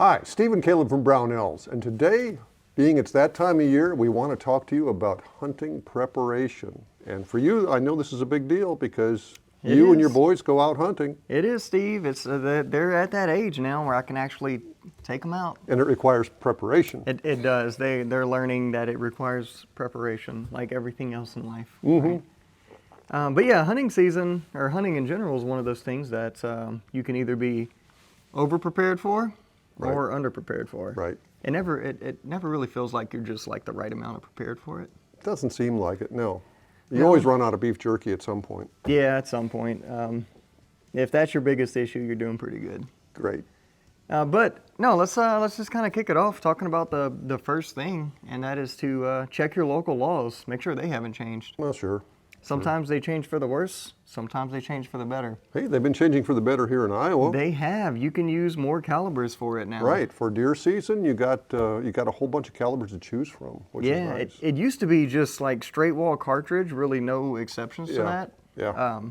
Hi, Steve and Caleb from Brownells, and today, being it's that time of year, we want to talk to you about hunting preparation. And for you, I know this is a big deal because you and your boys go out hunting. It is, Steve. It's they're at that age now where I can actually take them out. And it requires preparation. It does. They're learning that it requires preparation, like everything else in life. Mm-hmm. Right? But yeah, hunting season, or hunting in general, is one of those things that you can either be over-prepared for or under-prepared for. Right. It never really feels like you're just like the right amount of prepared for it. Doesn't seem like it, no. You always run out of beef jerky at some point. Yeah, at some point. If that's your biggest issue, you're doing pretty good. Great. But no, let's just kind of kick it off talking about the first thing, and that is to check your local laws. Make sure they haven't changed. Well, sure. Sometimes they change for the worse. Sometimes they change for the better. Hey, they've been changing for the better here in Iowa. They have. You can use more calibers for it now. Right. For deer season, you got a whole bunch of calibers to choose from, which is nice. It used to be just like straight wall cartridge, really no exceptions to that. Yeah.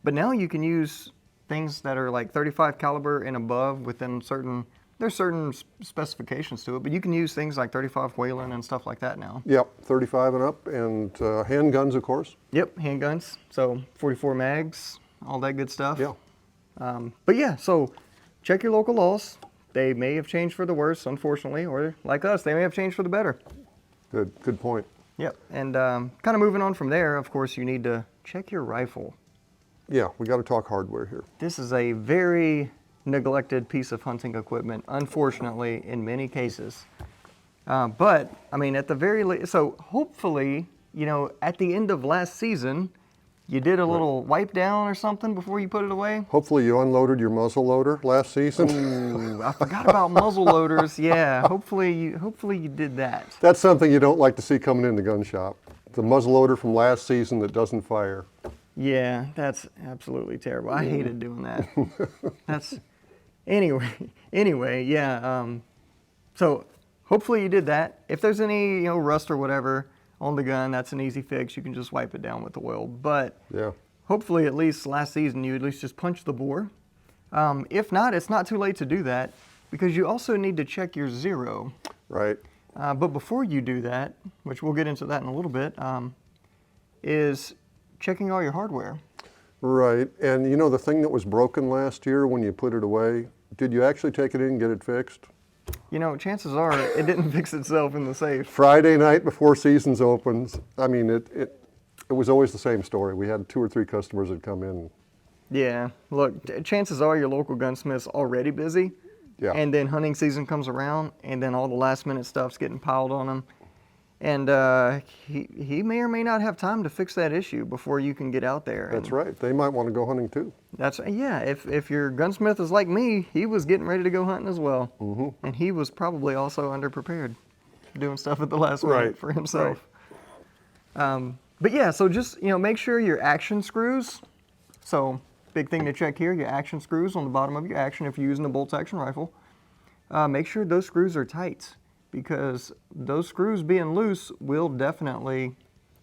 But now you can use things that are like 35 caliber and above within there's certain specifications to it, but you can use things like 35 Whelen and stuff like that now. Yep, 35 and up, and handguns, of course. Yep, handguns. So 44 mags, all that good stuff. Yeah. But yeah, so check your local laws. They may have changed for the worse, unfortunately, or like us, they may have changed for the better. Good point. Yep, and kind of moving on from there, of course, you need to check your rifle. Yeah, we got to talk hardware here. This is a very neglected piece of hunting equipment, unfortunately, in many cases. But I mean, at the very least, so hopefully, at the end of last season, you did a little wipe down or something before you put it away. Hopefully, you unloaded your muzzle loader last season. Ooh, I forgot about muzzle loaders. Yeah, hopefully you did that. That's something you don't like to see coming in the gun shop. The muzzle loader from last season that doesn't fire. Yeah, that's absolutely terrible. I hated doing that. Anyway, yeah. So hopefully you did that. If there's any, rust or whatever on the gun, that's an easy fix. You can just wipe it down with oil. But yeah, hopefully at least last season you at least just punched the bore. If not, it's not too late to do that because you also need to check your zero. Right. But before you do that, which we'll get into that in a little bit, is checking all your hardware. Right. And the thing that was broken last year when you put it away, did you actually take it in and get it fixed? Chances are it didn't fix itself in the safe. Friday night before seasons opens, I mean, it was always the same story. We had 2 or 3 customers that come in. Yeah. Look, chances are your local gunsmith's already busy. Yeah. And then hunting season comes around, and then all the last minute stuff's getting piled on him. And he may or may not have time to fix that issue before you can get out there. That's right. They might want to go hunting too. Yeah. If your gunsmith is like me, he was getting ready to go hunting as well, and he was probably also underprepared, doing stuff at the last minute for himself. Right. But yeah, so just make sure your action screws. So big thing to check here: your action screws on the bottom of your action. If you're using a bolt action rifle, make sure those screws are tight, because those screws being loose will definitely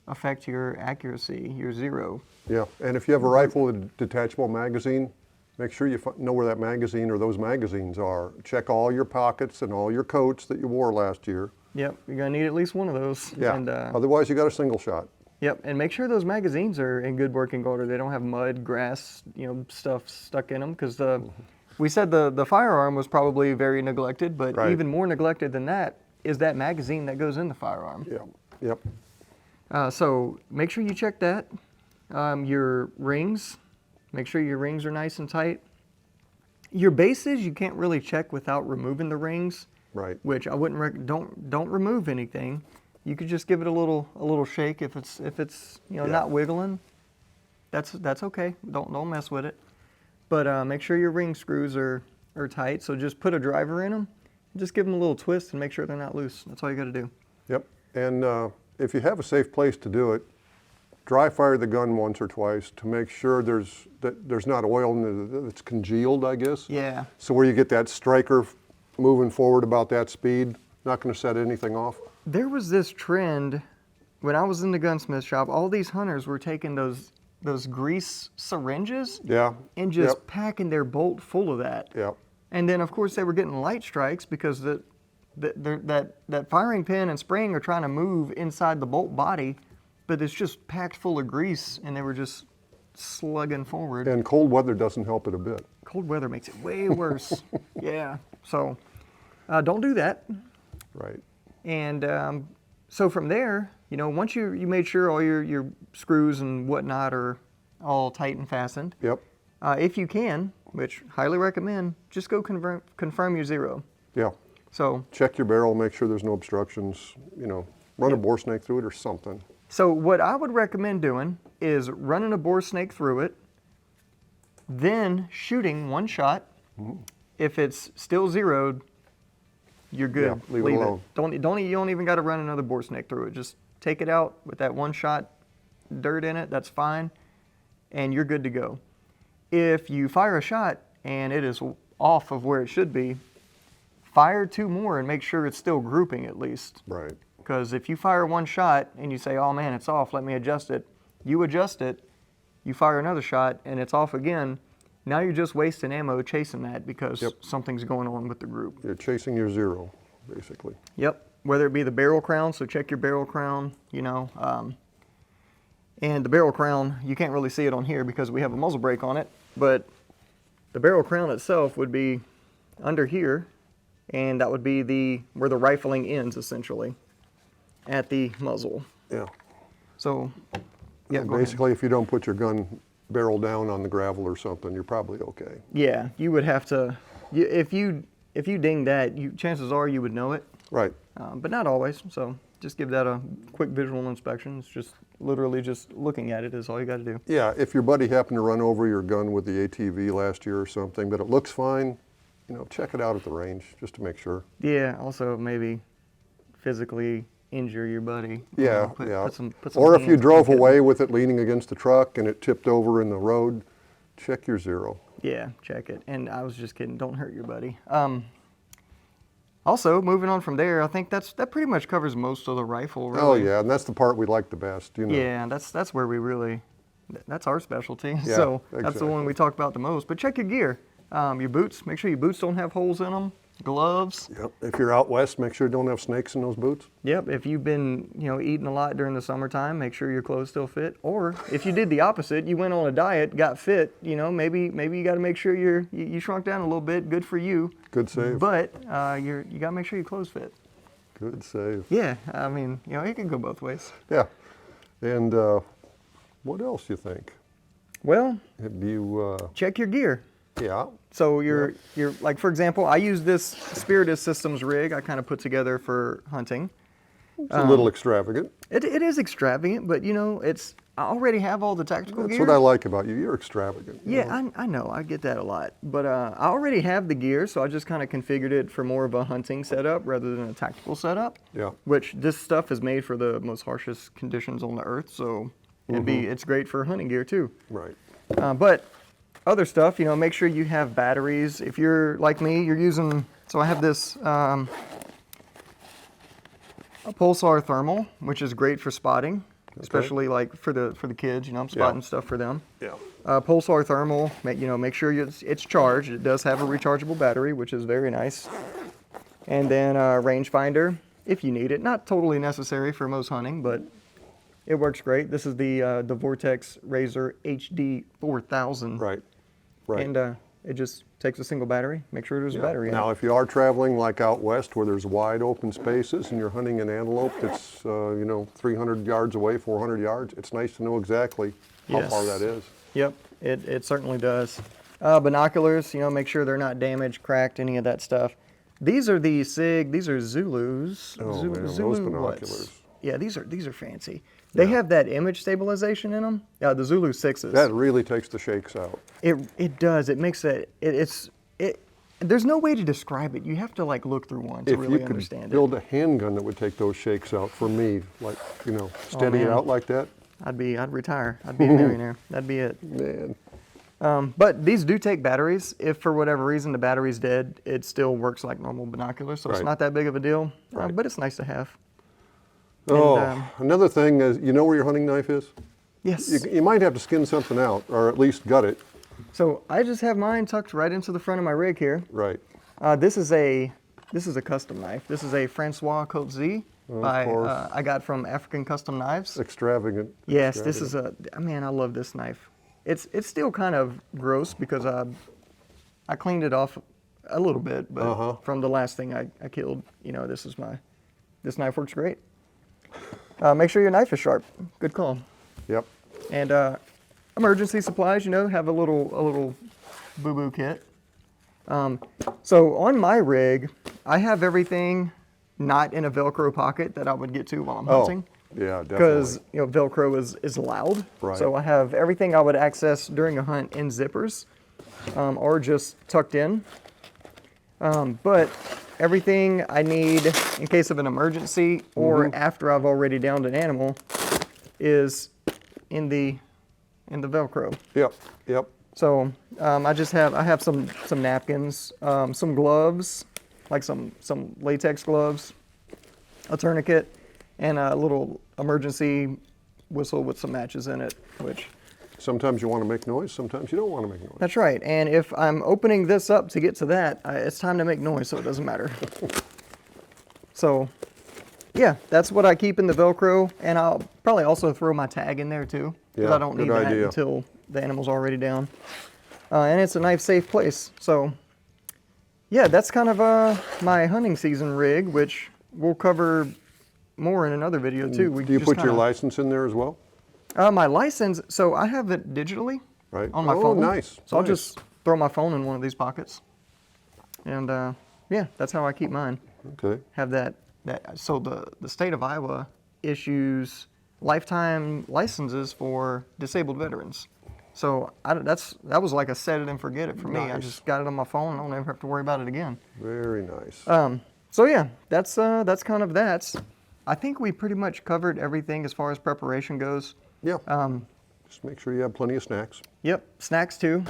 affect your accuracy, your zero. Yeah, and if you have a rifle with a detachable magazine, make sure you know where that magazine or those magazines are. Check all your pockets and all your coats that you wore last year. Yep, you're gonna need at least one of those. Yeah, and, otherwise you got a single shot. Yep, and make sure those magazines are in good working order. They don't have mud, grass, stuff stuck in them, because we said the firearm was probably very neglected, but even more neglected than that is that magazine that goes in the firearm. Yeah. Yep. So make sure you check that. Your rings, make sure your rings are nice and tight. Your bases you can't really check without removing the rings. Right. Which I wouldn't don't remove anything. You could just give it a little shake if it's not wiggling. That's okay. Don't mess with it. But make sure your ring screws are tight. So just put a driver in them, and just give them a little twist and make sure they're not loose. That's all you got to do. Yep. And if you have a safe place to do it, dry fire the gun once or twice to make sure there's not oil in it that's congealed, I guess. Yeah. So where you get that striker moving forward about that speed, not going to set anything off. There was this trend when I was in the gunsmith shop. All these hunters were taking those grease syringes and just packing their bolt full of that. Yeah. And then, of course, they were getting light strikes because that firing pin and spring are trying to move inside the bolt body, but it's just packed full of grease, and they were just slugging forward. And cold weather doesn't help it a bit. Cold weather makes it way worse. Yeah. So don't do that. Right. And so from there, you know, once you made sure all your screws and whatnot are all tight and fastened. Yep. If you can, which highly recommend, just go confirm your zero. Yeah. So check your barrel, make sure there's no obstructions, you know, run a bore snake through it or something. So what I would recommend doing is running a bore snake through it, then shooting one shot. Mm-hmm. If it's still zeroed, you're good. Yeah, leave it alone. You don't even got to run another bore snake through it. Just take it out with that one shot dirt in it. That's fine, and you're good to go. If you fire a shot and it is off of where it should be, fire 2 more and make sure it's still grouping at least. Right. Because if you fire one shot and you say, oh man, it's off, let me adjust it. You adjust it, you fire another shot and it's off again. Now you're just wasting ammo chasing that because something's going on with the group. You're chasing your zero, basically. Yep. Whether it be the barrel crown, so check your barrel crown, you know. And the barrel crown, you can't really see it on here because we have a muzzle brake on it, but the barrel crown itself would be under here, and that would be where the rifling ends, essentially, at the muzzle. Yeah. So, yeah, go basically, if you don't put your gun barrel down on the gravel or something, you're probably okay. Yeah, you would have to, if you ding that, chances are you would know it. Right. But not always, so just give that a quick visual inspection. It's just literally just looking at it is all you got to do. Yeah, if your buddy happened to run over your gun with the ATV last year or something, but it looks fine, you know, check it out at the range just to make sure. Yeah, also maybe physically injure your buddy. Yeah, Put some or if you hands drove on it. away with it leaning against the truck and it tipped over in the road, check your zero. Yeah, check it. And I was just kidding, don't hurt your buddy. Also, moving on from there, I think that pretty much covers most of the rifle, really. Oh yeah, and that's the part we like the best, you know. Yeah, that's where we really, that's our specialty. Yeah, so that's the exactly. one we talk about the most. But check your gear. Your boots, make sure your boots don't have holes in them. Gloves. Yep. If you're out west, make sure you don't have snakes in those boots. Yep. If you've been, eating a lot during the summertime, make sure your clothes still fit. Or if you did the opposite, you went on a diet, got fit, maybe you got to make sure you shrunk down a little bit. Good for you. Good save. But you got to make sure your clothes fit. Good save. Yeah. I mean, it can go both ways. Yeah. And what else you think? Well, Have you? check your gear. Yeah. So you're like, for example, I use this Spiritus Systems rig I kind of put together for hunting. It's a little extravagant. It is extravagant, but I already have all the tactical That's gear. what I like about you. You're extravagant. you Yeah, know? I know, I get that a lot. But I already have the gear, so I just kind of configured it for more of a hunting setup rather than a tactical setup. Yeah. Which this stuff is made for the most harshest conditions on the earth, so it's great for hunting gear too. Right. But other stuff, make sure you have batteries. If you're like me, you're using, so I have this a Pulsar thermal, which is great for spotting, especially like for the kids, I'm spotting stuff for them. Yeah. Pulsar thermal, make sure it's charged. It does have a rechargeable battery, which is very nice. And then rangefinder, if you need it. Not totally necessary for most hunting, but it works great. This is the Vortex Razor HD 4000. Right. Right. And it just takes a single battery. Make sure there's a battery in Now, it. if you are traveling like out west where there's wide open spaces and you're hunting an antelope that's 300 yards away, 400 yards, it's nice to know exactly how far that is. Yep, it certainly does. Binoculars, make sure they're not damaged, cracked, any of that stuff. These are the SIG. These are Zulus. Oh, man, those binoculars. Yeah, these are fancy. They have that image stabilization in them. The Zulu 6s. That really takes the shakes out. It does. It makes it. There's no way to describe it. You have to look through one to really understand it. If you could build a handgun that would take those shakes out for me, steady it out like that. I'd retire. I'd be a millionaire. That'd be it. Man. But these do take batteries. If for whatever reason the battery's dead, it still works like normal binoculars, so it's not that big of a deal. Right. But it's nice to have. Another thing is, you know where your hunting knife is? Yes. You might have to skin something out, or at least gut it. So I just have mine tucked right into the front of my rig here. Right. This is a custom knife. This is a Francois Cote Z I got from African Custom Knives. Extravagant. Yes, this is man, I love this knife. It's still kind of gross because I cleaned it off a little bit, but from the last thing I killed, you know, this knife works great. Make sure your knife is sharp. Good call. Yep. And emergency supplies, you know, have a little boo-boo kit. So on my rig, I have everything not in a Velcro pocket that I would get to while I'm hunting. Yeah, definitely. Because, you know, Velcro is loud. Right. So I have everything I would access during a hunt in zippers or just tucked in. But everything I need in case of an emergency or after I've already downed an animal is in the Velcro. Yep, yep. So I have some napkins, some gloves, like some latex gloves, a tourniquet, and a little emergency whistle with some matches in it, which... Sometimes you want to make noise, sometimes you don't want to make noise. That's right, and if I'm opening this up to get to that, it's time to make noise, so it doesn't matter. So, yeah, that's what I keep in the Velcro, and I'll probably also throw my tag in there too, because I don't need that until the animal's already down. And it's a knife-safe place, so... Yeah, that's kind of my hunting season rig, which we'll cover more in another video too. Do you put your license in there as well? My license, so I have it digitally on my phone. Oh, nice. So I'll just throw my phone in one of these pockets. And yeah, that's how I keep mine. Okay. Have that. So the state of Iowa issues lifetime licenses for disabled veterans. So that was like a set it and forget it for me. I just got it on my phone. I don't ever have to worry about it again. Very nice. So yeah, that's kind of that. I think we pretty much covered everything as far as preparation goes. Yeah. Just make sure you have plenty of snacks. Yep. Snacks too.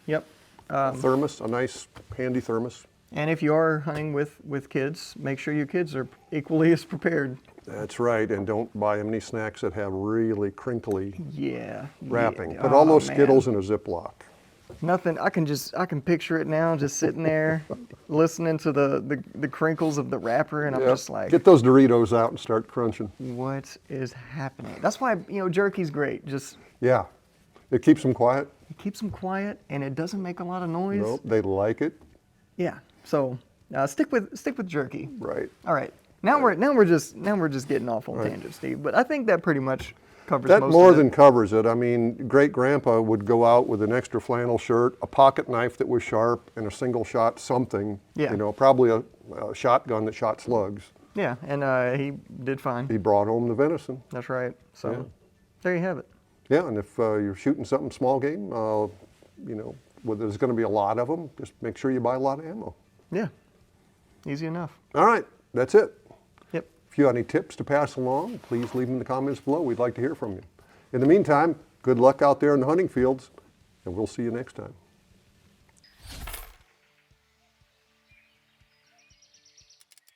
Yep. Thermos, a nice handy thermos. And if you are hunting with kids, make sure your kids are equally as prepared. That's right, and don't buy them any snacks that have really crinkly wrapping. Yeah. Put all those Skittles in a Ziploc. Nothing. I can picture it now, just sitting there, listening to the crinkles of the wrapper, and I'm just like, get those Doritos out and start crunching. What is happening? That's why jerky's great. Just it keeps them quiet. It keeps them quiet, and it doesn't make a lot of noise. Nope, they like it. Yeah. So stick with jerky. Right. All right. Now we're just getting off on tangents, Steve. But I think that pretty much covers most of it. That more than covers it. I mean, great grandpa would go out with an extra flannel shirt, a pocket knife that was sharp, and a single shot something. Yeah. You know, probably a shotgun that shot slugs. Yeah, and he did fine. He brought home the venison. That's right. So there you have it. Yeah, and if you're shooting something small game, you know, where there's going to be a lot of them, just make sure you buy a lot of ammo. Yeah. Easy enough. All right, that's it. Yep. If you have any tips to pass along, please leave them in the comments below. We'd like to hear from you. In the meantime, good luck out there in the hunting fields, and we'll see you next time.